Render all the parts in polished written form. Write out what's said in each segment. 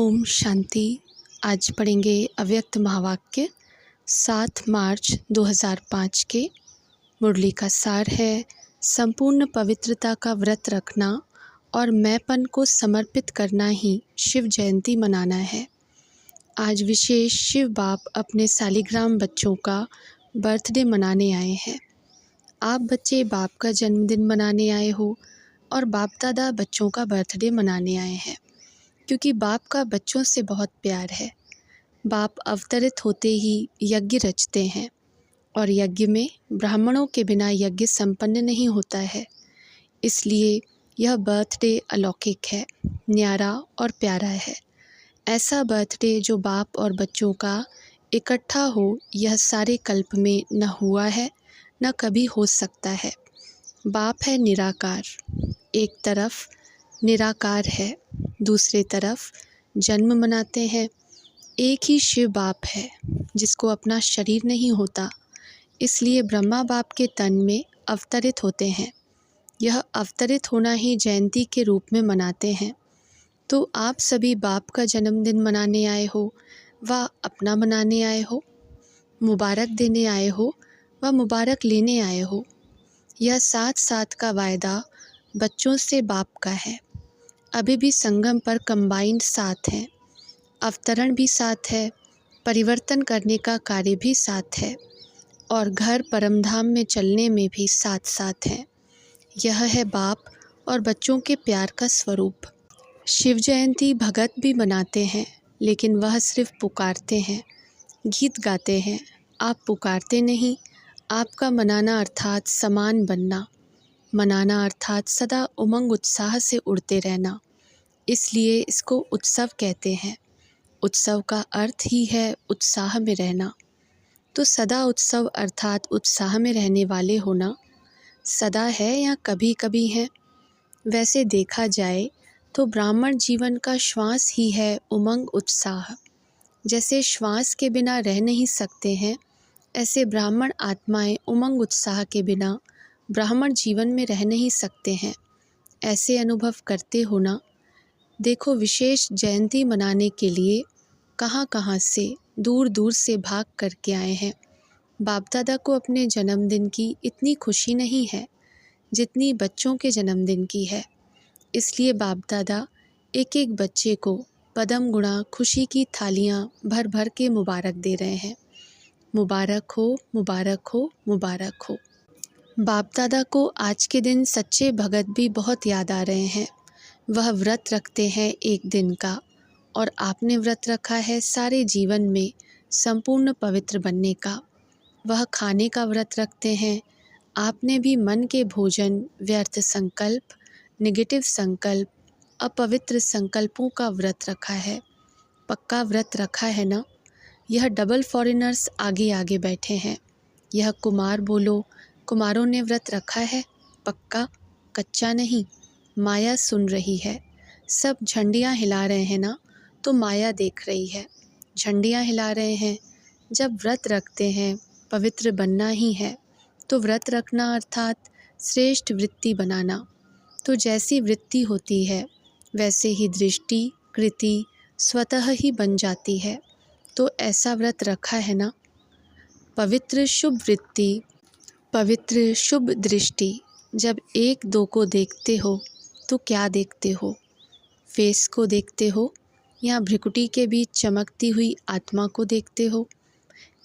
ओम शांति। आज पढ़ेंगे अव्यक्त महावाक्य 7 मार्च 2005 के। मुरली का सार है, संपूर्ण पवित्रता का व्रत रखना और मैंपन को समर्पित करना ही शिव जयंती मनाना है। आज विशेष शिव बाप अपने सालिग्राम बच्चों का बर्थडे मनाने आए हैं। आप बच्चे बाप का जन्मदिन मनाने आए हो और बाप दादा बच्चों का बर्थडे मनाने आए हैं, क्योंकि बाप का बच्चों से बहुत प्यार है। बाप अवतरित होते ही यज्ञ रचते हैं और यज्ञ में ब्राह्मणों के बिना यज्ञ संपन्न नहीं होता है। इसलिए यह बर्थडे अलौकिक है, न्यारा और प्यारा है। ऐसा बर्थडे जो बाप और बच्चों का इकट्ठा हो, यह सारे कल्प में न हुआ है न कभी हो सकता है। बाप है निराकार, एक तरफ निराकार है, दूसरे तरफ जन्म मनाते हैं। एक ही शिव बाप है जिसको अपना शरीर नहीं होता, इसलिए ब्रह्मा बाप के तन में अवतरित होते हैं। यह अवतरित होना ही जयंती के रूप में मनाते हैं। तो आप सभी बाप का जन्मदिन मनाने आए हो व अपना मनाने आए हो, मुबारक देने आए हो व मुबारक लेने आए हो। यह साथ साथ का वायदा बच्चों से बाप का है। अभी भी संगम पर कंबाइंड साथ है, अवतरण भी साथ है, परिवर्तन करने का कार्य भी साथ है और घर परमधाम में चलने में भी साथ साथ है। यह है बाप और बच्चों के प्यार का स्वरूप। शिव जयंती भगत भी मनाते हैं, लेकिन वह सिर्फ पुकारते हैं, गीत गाते हैं। आप पुकारते नहीं। आपका मनाना अर्थात समान बनना, मनाना अर्थात सदा उमंग उत्साह से उड़ते रहना। इसलिए इसको उत्सव कहते हैं। उत्सव का अर्थ ही है उत्साह में रहना। तो सदा उत्सव अर्थात उत्साह में रहने वाले होना सदा है या कभी कभी है? वैसे देखा जाए तो ब्राह्मण जीवन का श्वास ही है उमंग उत्साह। जैसे श्वास के बिना रह नहीं सकते हैं, ऐसे ब्राह्मण आत्माएं उमंग उत्साह के बिना ब्राह्मण जीवन में रह नहीं सकते हैं। ऐसे अनुभव करते हो ना? देखो, विशेष जयंती मनाने के लिए कहाँ कहाँ से दूर दूर से भाग करके आए हैं। बाप दादा को अपने जन्मदिन की इतनी खुशी नहीं है जितनी बच्चों के जन्मदिन की है। इसलिए बाप दादा एक एक बच्चे को पदम गुणा खुशी की थालियाँ भर भर के मुबारक दे रहे हैं। मुबारक हो, मुबारक हो, मुबारक हो। बाप दादा को आज के दिन सच्चे भगत भी बहुत याद आ रहे हैं। वह व्रत रखते हैं एक दिन का और आपने व्रत रखा है सारे जीवन में संपूर्ण पवित्र बनने का। वह खाने का व्रत रखते हैं। आपने भी मन के भोजन, व्यर्थ संकल्प, नेगेटिव संकल्प, अपवित्र संकल्पों का व्रत रखा है। पक्का व्रत रखा है ना? यह डबल फॉरेनर्स आगे आगे बैठे हैं। यह कुमार बोलो, कुमारों ने व्रत रखा है पक्का, कच्चा नहीं। माया सुन रही है, सब झंडियाँ हिला रहे हैं ना, तो माया देख रही है। झंडियाँ हिला रहे हैं। जब व्रत रखते हैं पवित्र बनना ही है, तो व्रत रखना अर्थात श्रेष्ठ वृत्ति बनाना। तो जैसी वृत्ति होती है वैसे ही दृष्टि, कृति स्वतः ही बन जाती है। तो ऐसा व्रत रखा है ना? पवित्र शुभ वृत्ति, पवित्र शुभ दृष्टि। जब एक दो को देखते हो तो क्या देखते हो? फेस को देखते हो या भ्रिकुटी के बीच चमकती हुई आत्मा को देखते हो?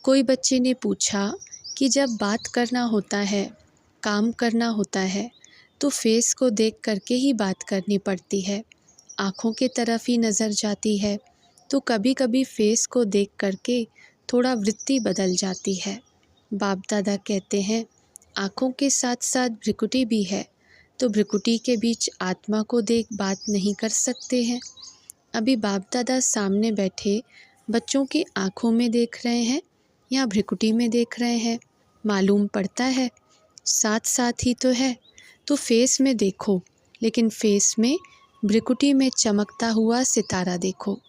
कोई बच्चे ने पूछा कि जब बात करना होता है, काम करना होता है, तो फेस को देख करके ही बात करनी पड़ती है, आँखों के तरफ ही नज़र जाती है। तो कभी कभी फेस को देख करके थोड़ा वृत्ति बदल जाती है। बाप दादा कहते हैं आँखों के साथ साथ भ्रिकुटी भी है, तो भ्रिकुटी के बीच आत्मा को देख बात नहीं कर सकते हैं। अभी बाप दादा सामने बैठे बच्चों की आँखों में देख रहे हैं या भ्रिकुटी में देख रहे हैं, मालूम पड़ता है? साथ साथ ही तो है। तो फेस में देखो, लेकिन फेस में भ्रिकुटी में चमकता हुआ सितारा देखो।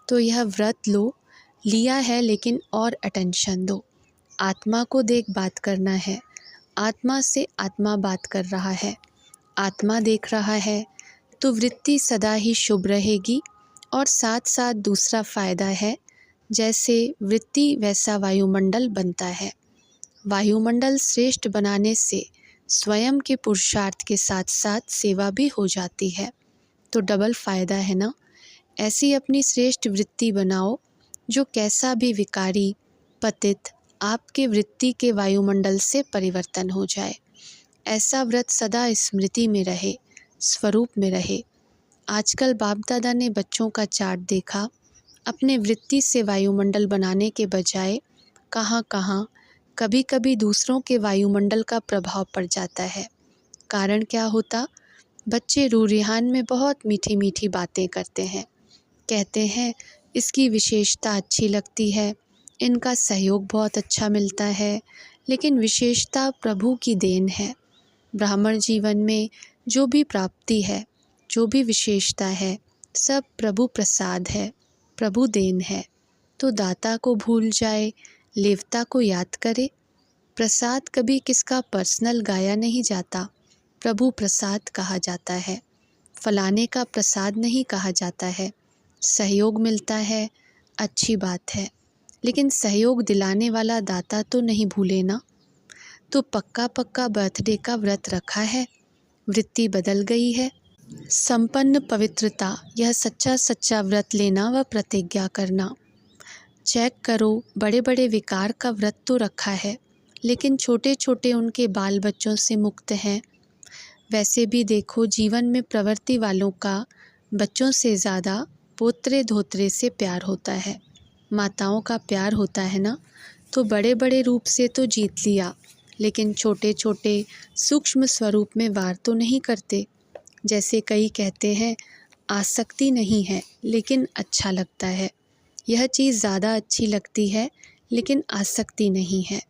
तो यह व्रत लो, लिया है, लेकिन और अटेंशन दो। आत्मा को देख बात करना है। आत्मा से आत्मा बात कर रहा है, आत्मा देख रहा है, तो वृत्ति सदा ही शुभ रहेगी और साथ साथ दूसरा फ़ायदा है, जैसे वृत्ति वैसा वायुमंडल बनता है। वायुमंडल श्रेष्ठ बनाने से स्वयं के पुरुषार्थ के साथ साथ सेवा भी हो जाती है, तो डबल फ़ायदा है ना। ऐसी अपनी श्रेष्ठ वृत्ति बनाओ जो कैसा भी विकारी पतित आपके वृत्ति के वायुमंडल से परिवर्तन हो जाए। ऐसा व्रत सदा स्मृति में रहे, स्वरूप में रहे। आजकल बाप दादा ने बच्चों का चार्ट देखा, अपने वृत्ति से वायुमंडल बनाने के बजाय कहाँ कहाँ कभी कभी दूसरों के वायुमंडल का प्रभाव पड़ जाता है। कारण क्या होता? बच्चे रूह-रिहान में बहुत मीठी मीठी बातें करते हैं, कहते हैं इसकी विशेषता अच्छी लगती है, इनका सहयोग बहुत अच्छा मिलता है, लेकिन विशेषता प्रभु की देन है। ब्राह्मण जीवन में जो भी प्राप्ति है, जो भी विशेषता है, सब प्रभु प्रसाद है, प्रभु देन है। तो दाता को भूल जाए, लेवता को याद करे। प्रसाद कभी किसका पर्सनल गाया नहीं जाता, प्रभु प्रसाद कहा जाता है। फलाने का प्रसाद नहीं कहा जाता है। सहयोग मिलता है, अच्छी बात है, लेकिन सहयोग दिलाने वाला दाता तो नहीं भूले ना। तो पक्का पक्का बर्थडे का व्रत रखा है, वृत्ति बदल गई है। संपन्न पवित्रता, यह सच्चा सच्चा व्रत लेना व प्रतिज्ञा करना। चेक करो, बड़े बड़े विकार का व्रत तो रखा है, लेकिन छोटे छोटे उनके बाल बच्चों से मुक्त हैं। वैसे भी देखो, जीवन में प्रवृत्ति वालों का बच्चों से ज़्यादा पोत्रे धोत्रे से प्यार होता है, माताओं का प्यार होता है ना। तो बड़े बड़े रूप से तो जीत लिया, लेकिन छोटे छोटे सूक्ष्म स्वरूप में वार तो नहीं करते। जैसे कई कहते हैं, आसक्ति नहीं है लेकिन अच्छा लगता है। यह चीज़ ज़्यादा अच्छी लगती है, लेकिन आसक्ति नहीं है।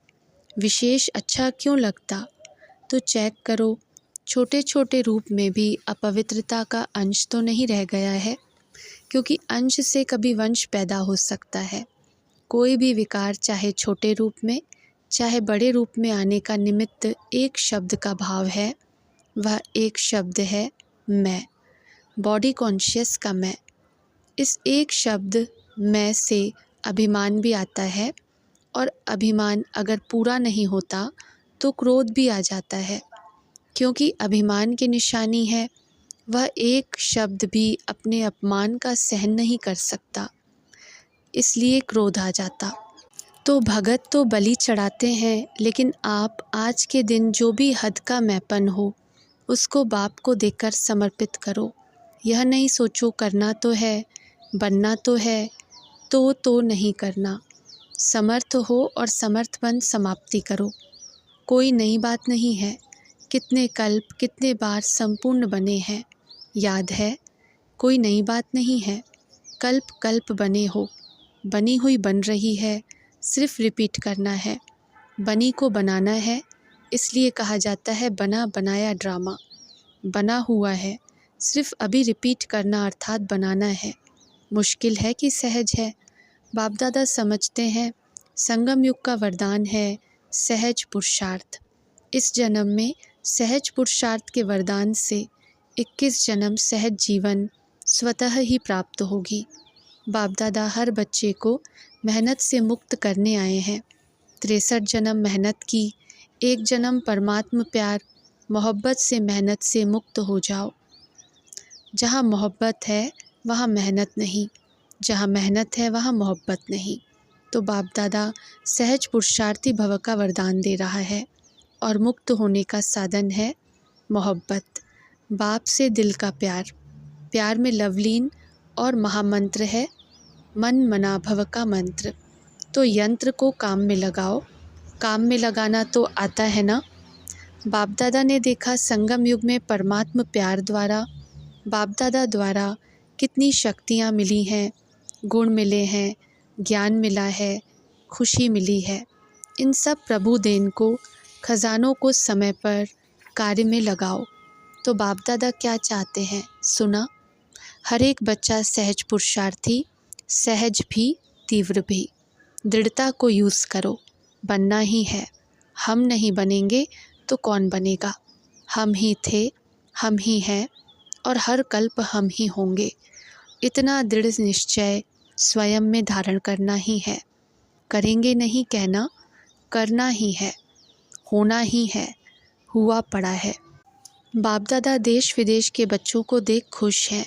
विशेष अच्छा क्यों लगता? तो चेक करो, छोटे छोटे रूप में भी अपवित्रता का अंश तो नहीं रह गया है, क्योंकि अंश से कभी वंश पैदा हो सकता है। कोई भी विकार चाहे छोटे रूप में चाहे बड़े रूप में आने का निमित्त एक शब्द का भाव है, वह एक शब्द है मैं, बॉडी कॉन्शियस का मैं। इस एक शब्द मैं से अभिमान भी आता है, और अभिमान अगर पूरा नहीं होता तो क्रोध भी आ जाता है, क्योंकि अभिमान की निशानी है वह एक शब्द भी अपने अपमान का सहन नहीं कर सकता, इसलिए क्रोध आ जाता। तो भगत तो बलि चढ़ाते हैं, लेकिन आप आज के दिन जो भी हद का मैपन हो उसको बाप को देकर समर्पित करो। यह नहीं सोचो करना तो है, बनना तो है, तो नहीं करना। समर्थ हो और समर्थ बन समाप्ति करो। कोई नई बात नहीं है, कितने कल्प कितने बार संपूर्ण बने हैं, याद है। कोई नई बात नहीं है, कल्प कल्प बने हो, बनी हुई बन रही है, सिर्फ रिपीट करना है। बनी को बनाना है, इसलिए कहा जाता है बना बनाया ड्रामा। बना हुआ है, सिर्फ अभी रिपीट करना अर्थात बनाना है। मुश्किल है कि सहज है? बाप दादा समझते हैं संगम युग का वरदान है सहज पुरुषार्थ। इस जन्म में सहज पुरुषार्थ के वरदान से 21 जन्म सहज जीवन स्वतः ही प्राप्त होगी। बाप दादा हर बच्चे को मेहनत से मुक्त करने आए हैं। 63 जन्म मेहनत की, एक जन्म परमात्म प्यार मोहब्बत से मेहनत से मुक्त हो जाओ। जहाँ मोहब्बत है वहाँ मेहनत नहीं, जहाँ मेहनत है वहाँ मोहब्बत नहीं। तो बाप दादा सहज पुरुषार्थी भव का वरदान दे रहा है, और मुक्त होने का साधन है मोहब्बत। बाप से दिल का प्यार, प्यार में लवलीन और महामंत्र है मन मना भव का मंत्र। तो यंत्र को काम में लगाओ, काम में लगाना तो आता है ना। बाप दादा ने देखा संगम युग में परमात्म प्यार द्वारा बाप दादा द्वारा कितनी शक्तियाँ मिली हैं, गुण मिले हैं, ज्ञान मिला है, खुशी मिली है। इन सब प्रभु देन को, खजानों को समय पर कार्य में लगाओ। तो बाप दादा क्या चाहते हैं सुना? हर एक बच्चा सहज पुरुषार्थी, सहज भी तीव्र भी। दृढ़ता को यूज़ करो, बनना ही है। हम नहीं बनेंगे तो कौन बनेगा? हम ही थे, हम ही हैं, और हर कल्प हम ही होंगे। इतना दृढ़ निश्चय स्वयं में धारण करना ही है। करेंगे नहीं कहना, करना ही है, होना ही है, हुआ पड़ा है। बाप दादा देश विदेश के बच्चों को देख खुश हैं,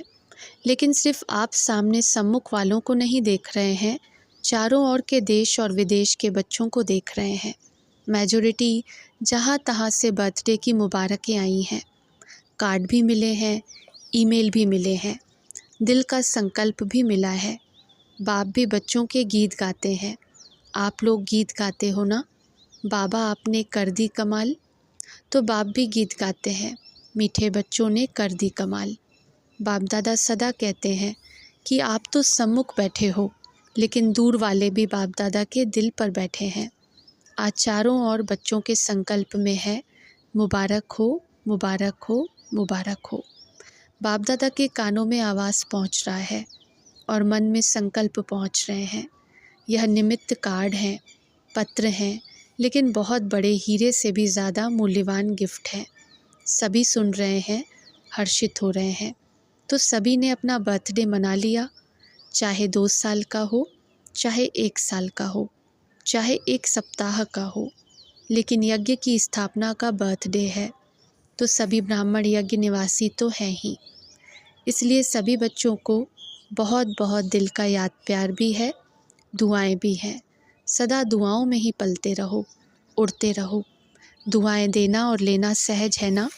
लेकिन सिर्फ आप सामने सम्मुख वालों को नहीं देख रहे हैं, चारों ओर के देश और विदेश के बच्चों को देख रहे हैं। मेजॉरिटी जहाँ तहाँ से बर्थडे की मुबारकें आई हैं, कार्ड भी मिले हैं, ईमेल भी मिले हैं, दिल का संकल्प भी मिला है। बाप भी बच्चों के गीत गाते हैं। आप लोग गीत गाते हो ना, बाबा आपने कर दी कमाल। तो बाप भी गीत गाते हैं, मीठे बच्चों ने कर दी कमाल। बाप दादा सदा कहते हैं कि आप तो सम्मुख बैठे हो, लेकिन दूर वाले भी बाप दादा के दिल पर बैठे हैं। आज चारों ओर बच्चों के संकल्प में है, मुबारक हो, मुबारक हो, मुबारक हो। बाप दादा के कानों में आवाज़ पहुंच रहा है और मन में संकल्प पहुंच रहे हैं। यह निमित्त कार्ड हैं, पत्र हैं, लेकिन बहुत बड़े हीरे से भी ज़्यादा मूल्यवान गिफ्ट है। सभी सुन रहे हैं, हर्षित हो रहे हैं। तो सभी ने अपना बर्थडे मना लिया, चाहे 2 साल का हो, चाहे 1 साल का हो, चाहे 1 सप्ताह का हो, लेकिन यज्ञ की स्थापना का बर्थडे है, तो सभी ब्राह्मण यज्ञ निवासी तो हैं ही। इसलिए सभी बच्चों को बहुत बहुत दिल का याद प्यार भी है, दुआएं भी हैं। सदा दुआओं में ही पलते रहो, उड़ते रहो। दुआएं देना और लेना सहज है ना?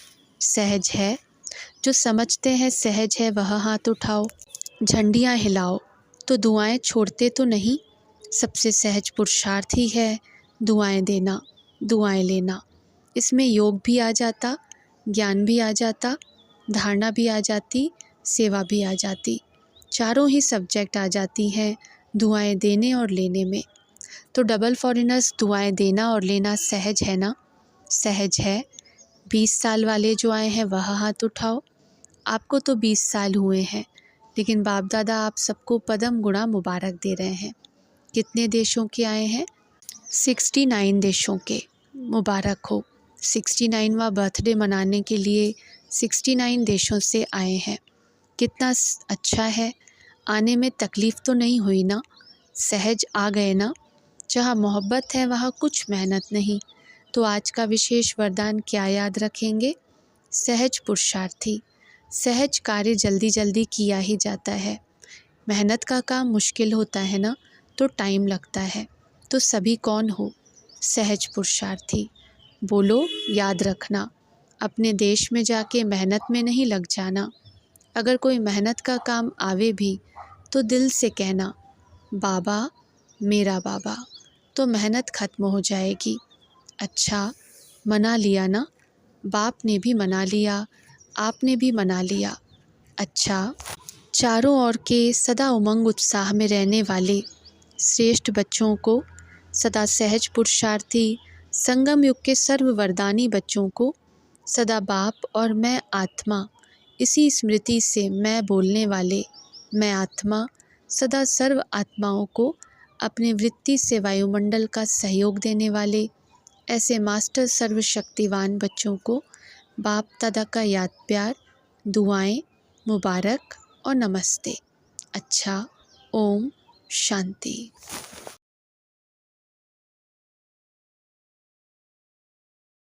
सहज है। जो समझते हैं सहज है वह हाथ उठाओ, झंडियाँ हिलाओ। तो दुआएं छोड़ते तो नहीं। सबसे सहज पुरुषार्थ ही है दुआएं देना, दुआएं लेना। इसमें योग भी आ जाता, ज्ञान भी आ जाता, धारणा भी आ जाती, सेवा भी आ जाती। चारों ही सब्जेक्ट आ जाती हैं दुआएं देने और लेने में। तो डबल फॉरेनर्स, दुआएं देना और लेना सहज है ना? सहज है। 20 साल वाले जो आए हैं वह हाथ उठाओ। आपको तो 20 साल हुए हैं, लेकिन बाप दादा आप सबको पदम गुणा मुबारक दे रहे हैं। कितने देशों के आए हैं? 69 देशों के। मुबारक हो। 69वां बर्थडे मनाने के लिए 69 देशों से आए हैं। कितना अच्छा है। आने में तकलीफ़ तो नहीं हुई ना? सहज आ गए ना? जहाँ मोहब्बत है वहाँ कुछ मेहनत नहीं। तो आज का विशेष वरदान क्या याद रखेंगे? सहज पुरुषार्थी। सहज कार्य जल्दी जल्दी किया ही जाता है। मेहनत का काम मुश्किल होता है ना, तो टाइम लगता है। तो सभी कौन हो? सहज पुरुषार्थी। बोलो, याद रखना, अपने देश में जाके मेहनत में नहीं लग जाना। अगर कोई मेहनत का काम आवे भी तो दिल से कहना, बाबा मेरा बाबा, तो मेहनत ख़त्म हो जाएगी। अच्छा, मना लिया ना? बाप ने भी मना लिया, आपने भी मना लिया। अच्छा, चारों ओर के सदा उमंग उत्साह में रहने वाले श्रेष्ठ बच्चों को, सदा सहज पुरुषार्थी संगम युग के सर्व वरदानी बच्चों को, सदा बाप और मैं आत्मा, इसी स्मृति से मैं बोलने वाले मैं आत्मा, सदा सर्व आत्माओं को अपने वृत्ति से वायुमंडल का सहयोग देने वाले ऐसे मास्टर सर्वशक्तिवान बच्चों को बाप दादा का याद प्यार, दुआएं, मुबारक और नमस्ते। अच्छा, ओम शांति।